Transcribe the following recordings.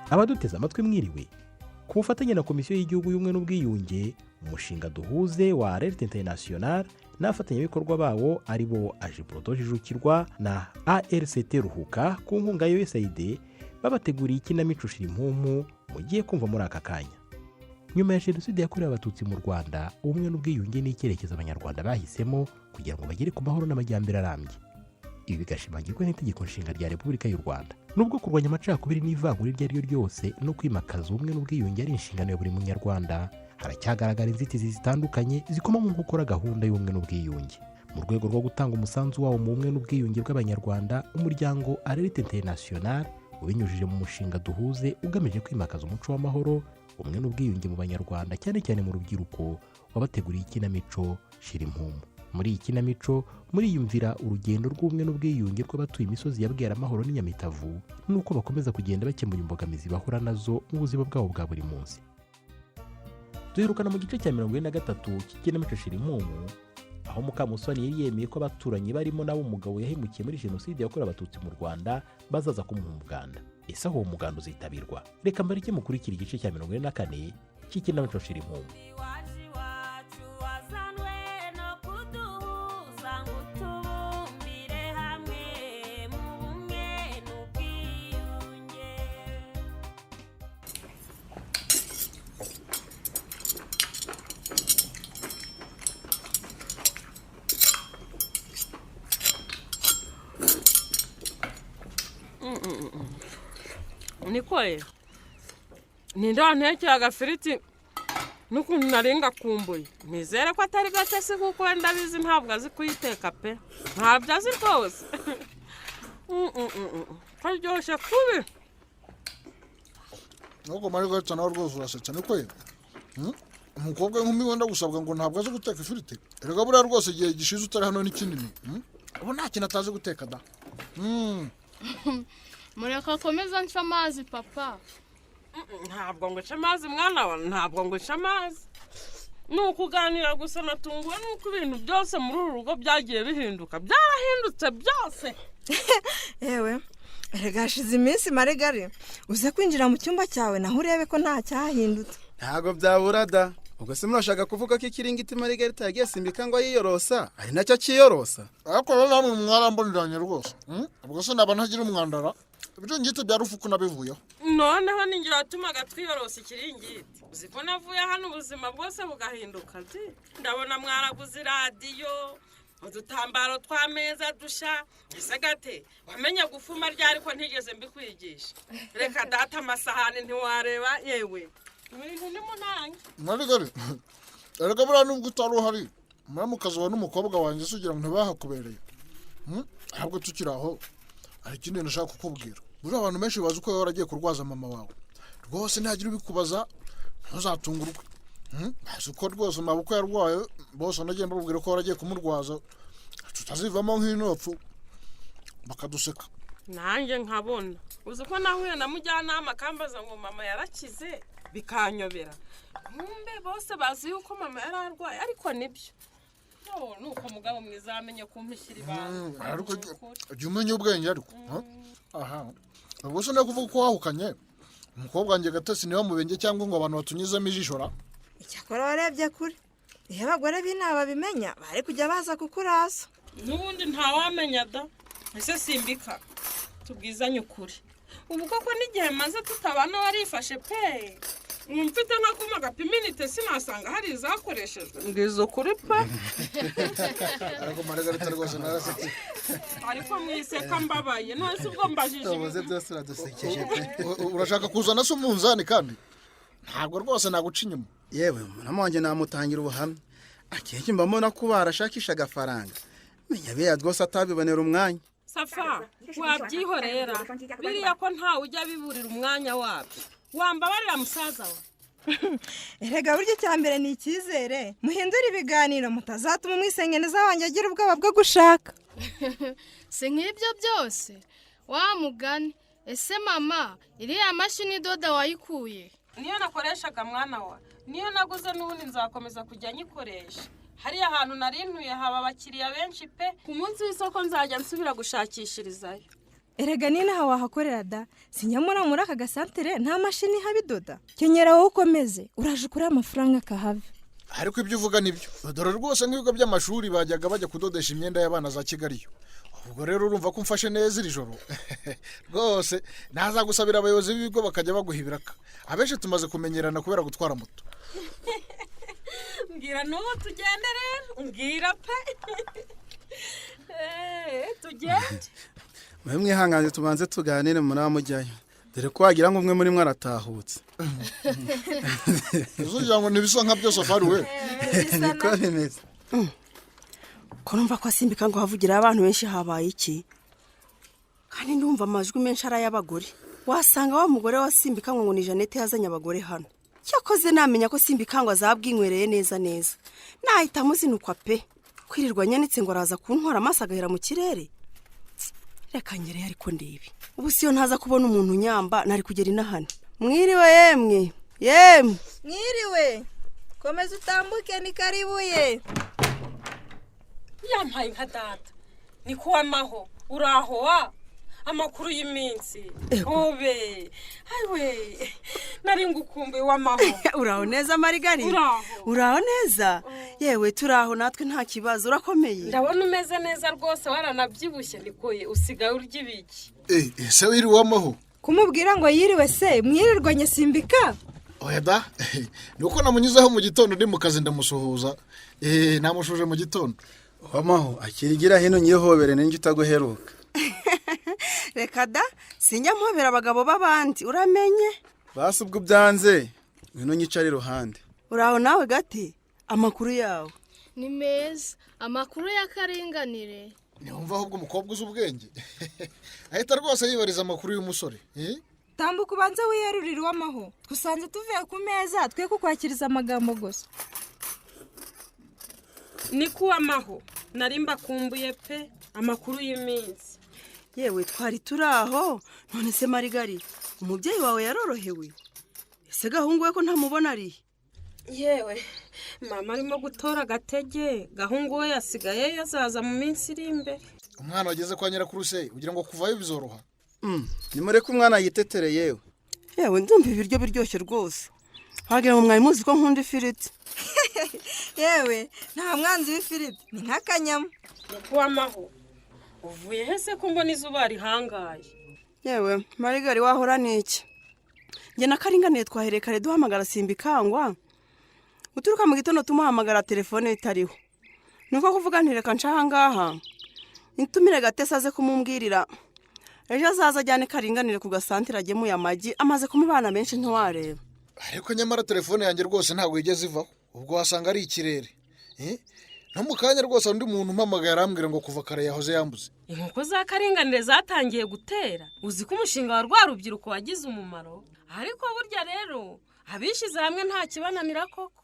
Abaduteze amatwi mwiriwe, ku bufatanye na Komisiyo y'Igihugu y'Ubumwe n'Ubwiyunge, umushinga duhuze wa Radio International n'abafatanyabikorwa bawo ari bo Ajiproto Jijukirwa na ARCT Ruhuka ku nkunga ya USAID babateguriye ikinamico Shirimpumu mugiye kumva muri aka kanya. Nyuma ya genocide yakorewe Abatutsi mu Rwanda, ubumwe n'ubwiyunge ni icyerekezo Abanyarwanda bahisemo kugira ngo bagere ku mahoro n'amajyambere arambye. Ibi bigashimangirwa n'itegeko nshinga rya Repubulika y'u Rwanda. Nubwo kurwanya amacakubiri n'ivangura iryo ari ryo ryose no kwimakaza ubumwe n'ubwiyunge ari inshingano ya buri munyarwanda, haracyagaragara inzitizi zitandukanye zikoma mu gukora gahunda y'ubumwe n'ubwiyunge. Mu rwego rwo gutanga umusanzu wawo mu bumwe n'ubwiyunge bw'Abanyarwanda, umuryango Radio International ubinyujije mu mushinga duhuze ugamije kwimakaza umuco w'amahoro, ubumwe n'ubwiyunge mu Banyarwanda, cyane cyane mu rubyiruko, wabateguriye ikinamico Shirimpumu. Muri iyi kinamico muriyumvira urugendo rw'ubumwe n'ubwiyunge rw'abatuye imisozi ya Bweramahoro n'Inyamitavu, nuko bakomeza kugenda bakemura imbogamizi bahura nazo mu buzima bwabo bwa buri munsi. Duherukana mu gice cya 43 cy'ikinamico Shirimpumu, aho Mukamusoni yari yemeye ko abaturanyi barimo nabo umugabo yahemukiye muri genocide yakorewe Abatutsi mu Rwanda bazaza kumuha umuganda. Ese aho umuganda uzitabirwa? Reka mbareke mukurikira igice cya 44 cy'ikinamico Shirimpumu. Nikoye nindanteke agafiriti n'ukuntu narenga kumbuye, nizere ko atari gace se kuko wenda bizi ntabwo azi kuyiteka pe, ntabyo azi rwose. Karyoshye kubi. Nuko mari gaca nawe rwose urasetsa nikoye. Umukobwa nkumi wenda gusabwa ngo ntabwo azi guteka ifiriti. Erega buriya rwose igihe gishize utari hano n'ikinini. Ubu nta kintu atazi guteka da. Mureka komeza nca amazi papa. Ntabwo ngo nca amazi mwana wa, ntabwo ngo nca amazi. Nukuganira gusa natunguwe nuko ibintu byose muri uru rugo byagiye bihinduka. Byarahindutse byose. Ewe, gashize iminsi maregare. Uze kwinjira mu cyumba cyawe naho urebe ko nta cyahindutse. Ntago byabura da. Ubwo se murashaka kuvuga ko ikiringiti Margarita yagiye simbika ngo yiyorosa, ari nacyo kiyorosa. Ariko rero namwe mwaramboniranye rwose. Ubwo se naba ntagira umwandara. Ibyo ngite bya rufuku nabivuyeho. Noneho ningira atumaga twiyorosa ikiringiti. Uziko navuye hano ubuzima bwose bugahinduka ati. Ndabona mwaraguze radio, udutambaro tw'ameza dusha. Ese gate wamenye gufuma ryari ko ntigeze mbikwigisha. Reka data amasahani ntiwareba yewe. Ibintu ni munange. Marigari. Erega bura nubwo utari uhari. Muramukaziwa n'umukobwa wanjye sugira ngo ntibahakubereye. Ahubwo tukiraho ari kintu nashaka kukubwira. Buri abantu menshi bazi ko waragiye kurwaza mama wawe. Rwose ntagira ubikubaza ntuzatungurwe. Bazi ko rwose mabuko yarwaye bose nagiye mbabwira ko waragiye kumurwaza. Tutazivamo nk'inopfu bakaduseka. Nanjye nkabona. Uzi ko nahuye na mujyanama kambaza ngo mama yarakize bikanyobera. Nkumbe bose bazi yuko mama yararwaye ariko nibyo. Nuko mugabo mwiza amenye kumpishyira ibanga. Ariko umenye ubwenge ariko. Aha. Ubwo se nakuvuga ko wahukanye. Umukobwa wanjye Gatesi niwe mubenge cyangwa ngo abantu batunyizemo ijishora. Icyakora warebye kuri. Iyo abagore b'inaba bimenya bari kujya baza kukurasa. Nubundi ntawamenya da. Ese simbika. Tubwizanye ukuri. Ubu koko n'igihe maze tutabana warifashe pe. Mfite nkakuma gapiminite sinasanga hari izakoreshejwe. Ngizo kuri pa. Ariko Margarita rwose narasetse. Ariko mwiseka mbabaye no ese ubwo mbajije. Ubuze byose uradusekeje pe. Urashaka kuzana se umunzani kandi? Ntabwo rwose naguca inyuma. Yewe muramwanje namutangira ubuhamya. Akenshi mbamona ko barashakisha agafaranga. Menya beya rwose atabibonera umwanya. Safa, wabyihorera. Biriya ko ntawe ujya biburira umwanya wabyo. Wambabarira musaza wa. Erega buryo cyambere ni ikizere. Muhindura ibiganiro mutazatuma umwisengeneza wanjye agira ubwoba bwo gushaka. Se nk'ibyo byose. Wa mugani. Ese mama, iriya mashini doda wayikuye? Niyo nakoreshaga mwana wa. Niyo naguze n'ubundi nzakomeza kujya nyikoresha. Hariya ahantu narintuye haba abakiriya benshi pe. Ku munsi w'isoko nzajya nsubira gushakishirizayo. erega ni naho wahakorera da sinyamura muri aka gasantere nta mashini habidoda kenyera wowe ukomeze uraje kuri amafaranga kahave. ariko ibyo uvuga nibyo dore rwose nk'ibigo by'amashuri bajyaga bajya kudodesha imyenda y'abana za Kigali yo ubwo rero urumva ko umfashe neza iri joro rwose ntazagusabira abayobozi b'ibigo bakajya baguha ibiraka abenshi tumaze kumenyerana kubera gutwara moto. mbwira n'uwo tugende rero mbwira pe tugende mwe mwihangane tubanze tuganire muramujyayo dore ko wagira ngo umwe muri mwe aratahutse. uzugira ngo ntibisa nka byo Safari we. niko bimeze. ko numva ko asimbika ngo havugira abantu benshi habaye iki kandi ndumva amajwi menshi ari ay'abagore wasanga wa mugore wasimbika ngo ni Jeannette yazanye abagore hano cyakoze namenya ko simbika ngo azabwinywereye neza neza nahita muzinukwa pe kwirirwa nyanitse ngo araza kuntwara amaso agahera mu kirere reka nyereye ariko ndibi ubu siyo ntaza kubona umuntu nyamba nari kugera inahane. Mwiriwe yemwe Mwiriwe komeza utambuke ni karibuye. yampaye nka data ni kuwa maho uraho wa amakuru y'iminsi obe aiwe nari ngukumbuye wa maho. uraho neza Marigari? uraho neza yewe turaho natwe nta kibazo urakomeye. ndabona umeze neza rwose waranabyibushye nikoye usigaye urya ibiki. ese wiriwe amaho kumubwira ngo yiriwe se mwirirwanye simbika. oya da nuko namunyuzeho mu gitondo ndi mu kazi ndamusuhuza namushuje mu gitondo. Wamaho akirigira hino nyihobere ninjye utaguheruka. reka da sinjya mpobera abagabo b'abandi uramenye. basi ubwo byanze ngwino nyicare iruhande. uraho nawe gati amakuru yawe? ni meza amakuru y'akaringanire. Niwumva ahubwo umukobwa uzi ubwenge ahita rwose yibariza amakuru y'umusore. tambuka ubanza wiyarurire wamaho gusanze tuvuye ku meza twe kukwakiriza amagambo gusa. ni kuwa maho nari mbakumbuye pe amakuru y'iminsi. yewe twari turaho none se Marigari umubyeyi wawe yarorohewe ese gahungu we ko ntamubona ari? yewe mama arimo gutora agatege gahungu we yasigaye yazaza mu minsi iri imbere. umwana wageze kwa nyirakuruse ugira ngo kuvayo bizoroha. nimureke umwana yitetere yewe. yewe ndumva ibiryo biryoshye rwose wagira ngo mwari muzi ko nkunda ifiriti. yewe nta mwanzi w'ifiriti ni nk'akanyama. kuwa maho uvuye hese ko mbona izuba rihangaye. yewe Marigari wahora n'iki njye na Karinganiye twaherekare duhamagara simbikangwa uturuka mu gitondo tumuhamagara telefone itariho nuko kuvuga ntireka ncaha ngaha nitumire Gatesa aze kumumbwirira ejo azaza ajyane Karinganire ku gasantere agemuye amagi amaze kumubana menshi ntiwareba. ariko nyamara telefone yanjye rwose ntabwo yigeze ivaho ubwo wasanga ari ikirere. no mu kanya rwose undi muntu umpamagaye arambwira ngo kuva kare yahoze yambuze. inkoko za Karinganire zatangiye gutera uzi ko umushinga wa rwa rubyiruko wagize umumaro ariko burya rero abishize hamwe nta kibananira koko.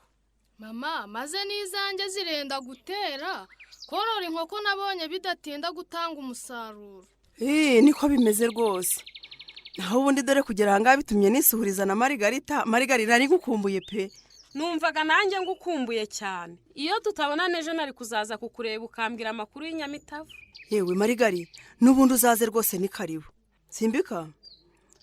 mama maze n'izanjye zirenda gutera korora inkoko nabonye bidatinda gutanga umusaruro. niko bimeze rwose naho ubundi dore kugera ahangaha bitumye nisuhuriza na Marigari nari gukumbuye pe. numvaga nanjye ngukumbuye cyane iyo tutabona nejo nari kuzaza kukureba ukambwira amakuru y'inyamitavu. yewe Marigari n'ubundi uzaze rwose ni karibu simbika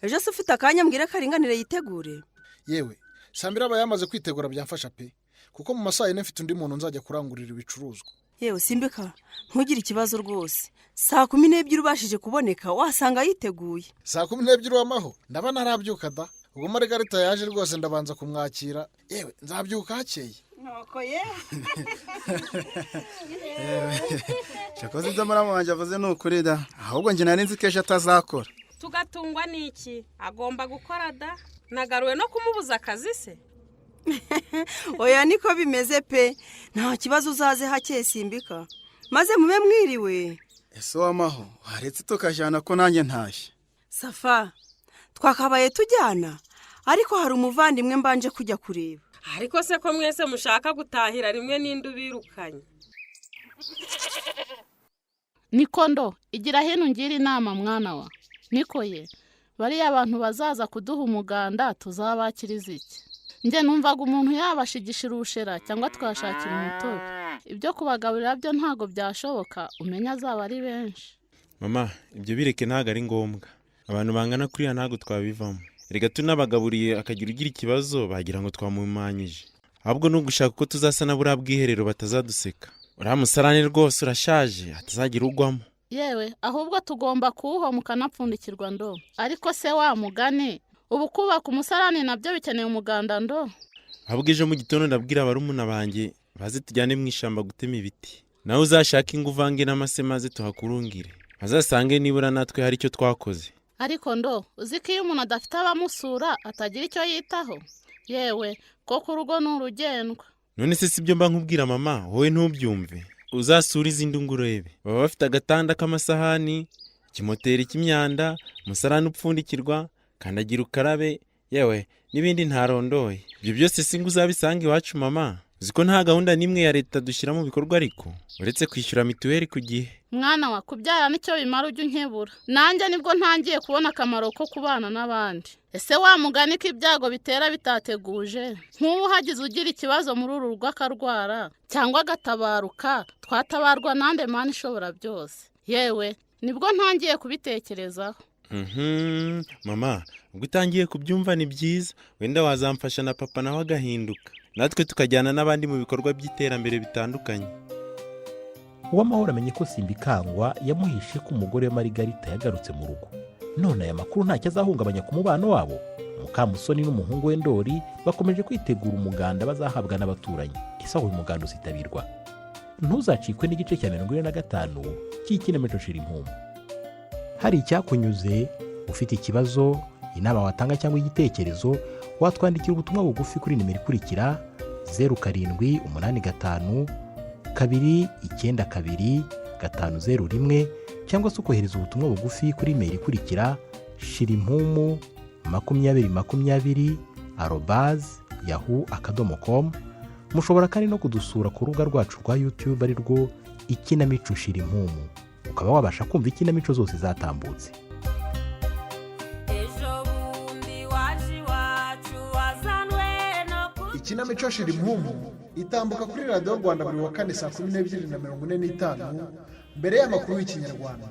ejo se ufite akanya mbwira Karinganire yitegure. yewe Sambira aba yamaze kwitegura byamfasha pe kuko mu masaha yine mfite undi muntu nzajya kurangurira ibicuruzwa. yewe simbika ntugire ikibazo rwose 12:00 ubashije kuboneka wasanga yiteguye. 12:00 wamaho ndaba narabyuka da ubwo Margarita yaje rwose ndabanza kumwakira yewe nzabyuka hakeye. nuko ye cyakoze ibyo muramu wanjye avuze ni ukuri da ahubwo njye nari nzi ko ejo atazakora. tugatungwa n'iki agomba gukora da nagaruwe no kumubuza akazi se. oya niko bimeze pe nta kibazo uzaze hakeye simbika maze mube mwiriwe. ese wamaho waretse tukajyana ko nanjye ntashye. Safa twakabaye tujyana ariko hari umuvandimwe mbanje kujya kureba. ariko se ko mwese mushaka gutahira rimwe n'indi ubirukanye. nikondo igira hino ngira inama mwana wa nikoye bariya abantu bazaza kuduha umuganda tuzabakiriza iki? njye numvaga umuntu yabashigishira ubushera cyangwa twashakira umutobe ibyo kubagaburira byo ntago byashoboka umenya azaba ari benshi. mama ibyo bireke ntabwo ari ngombwa, abantu bangana kuriya ntabwo twabivamo. Reka tunabagaburiye akagira ugira ikibazo bagira ngo twamumanyije, ahubwo ni ugushaka uko tuzasana buriya bwiherero batazaduseka. uriya musarane rwose urashaje hatazagira ugwamo. yewe ahubwo tugomba kuwuho mukanapfundikirwa ndo. ariko se wa mugane ubu kubaka umusarane nabyo bikeneye umuganda ndo. ahubwo ejo mu gitondo ndabwira barumuna banjye baze tujyane mu ishyamba gutema ibiti, nawe uzashaka ingo uvange n'amase maze tuhakurungire, bazasange nibura natwe hari icyo twakoze. ariko ndo uzi ko iyo umuntu adafite abamusura atagira icyo yitaho. yewe koko urugo ni urugendwa. none se sibyo mba nkubwira mama, wowe ntubyumve. uzasura izindi ngo urebe, baba bafite agatanda k'amasahani, ikimoteri cy'imyanda, umusarani upfundikirwa, kandagira ukarabe, yewe n'ibindi ntarondoye. ibyo byose singa uzabisanga iwacu mama. uzi ko nta gahunda n'imwe ya leta dushyira mu bikorwa ariko uretse kwishyura mituweli ku gihe. mwana wa kubyara nicyo bimara ujya unkebura. nanjye nibwo ntangiye kubona akamaro ko kubana n'abandi. ese wa mugani ko ibyago bitera bitateguje, nk'ubu hagize ugira ikibazo muri uru rugo akarwara cyangwa agatabaruka, twatabarwa nande mana ishobora byose. yewe nibwo ntangiye kubitekerezaho. mama ubwo utangiye kubyumva ni byiza, wenda wazamfasha na papa nawe agahinduka, natwe tukajyana n'abandi mu bikorwa by'iterambere bitandukanye. uwamahoro amenye ko Simbikangwa yamuhishe ko umugore we Marigarita yagarutse mu rugo. none aya makuru ntacyo azahungabanya ku mubano wabo. Mukamusoni n'umuhungu we Ndori bakomeje kwitegura umuganda bazahabwa n'abaturanyi. ese aho uyu muganda uzitabirwa? ntuzacikwe n'igice cya 45 cy'ikinamico Shirimpumu. hari icyakunyuze, ufite ikibazo, inama watanga cyangwa igitekerezo, watwandikira ubutumwa bugufi kuri nimero ikurikira 0785 292 501 cyangwa se ukohereza ubutumwa bugufi kuri email ikurikira shirimpumu2020@yahoo.com. mushobora kandi no kudusura ku rubuga rwacu rwa YouTube ari rwo Ikinamico Shirimpumu, ukaba wabasha kumva ikinamico zose zatambutse. Ikinamico Shirimpumu itambuka kuri Radio Rwanda buri wa kane saa 12:45 mbere y'amakuru y'Ikinyarwanda.